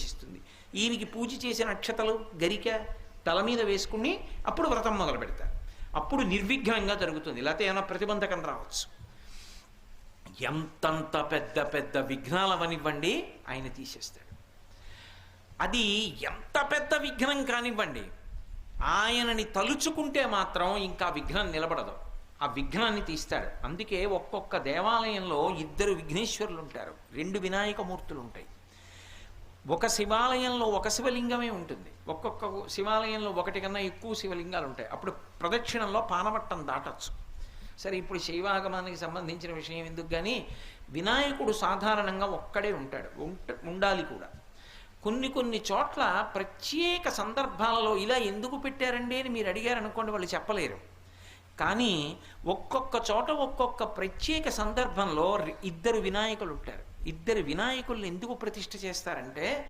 చేసిస్తుంది. ఈయనకి పూజ చేసిన అక్షతలు గరిక తల మీద వేసుకుని అప్పుడు వ్రతం మొదలు పెడతారు. అప్పుడు నిర్విఘ్నంగా జరుగుతుంది. లేకపోతే ఏమైనా ప్రతిబంధకం రావచ్చు. ఎంతంత పెద్ద పెద్ద విఘ్నాలవనివ్వండి ఆయన తీసేస్తాడు. అది ఎంత పెద్ద విఘ్నం కానివ్వండి, ఆయనని తలుచుకుంటే మాత్రం ఇంకా విఘ్నం నిలబడదు. ఆ విఘ్నాన్ని తీస్తాడు. అందుకే ఒక్కొక్క దేవాలయంలో 2 విఘ్నేశ్వరులు ఉంటారు, 2 వినాయకమూర్తులు ఉంటాయి. ఒక శివాలయంలో ఒక శివలింగమే ఉంటుంది, ఒక్కొక్క శివాలయంలో 1 కన్నా ఎక్కువ శివలింగాలు ఉంటాయి. అప్పుడు ప్రదక్షిణంలో పానవట్టం దాటచ్చు. సరే, ఇప్పుడు శైవాగమానికి సంబంధించిన విషయం ఎందుకు, కానీ వినాయకుడు సాధారణంగా ఒక్కడే ఉంటాడు, ఉండాలి కూడా. కొన్ని చోట్ల ప్రత్యేక సందర్భాలలో ఇలా ఎందుకు పెట్టారండి అని మీరు అడిగారనుకోండి, వాళ్ళు చెప్పలేరు. కానీ ఒక్కొక్క చోట ఒక్కొక్క ప్రత్యేక సందర్భంలో 2 వినాయకులు ఉంటారు. 2 వినాయకుల్ని ఎందుకు ప్రతిష్ఠ చేస్తారంటే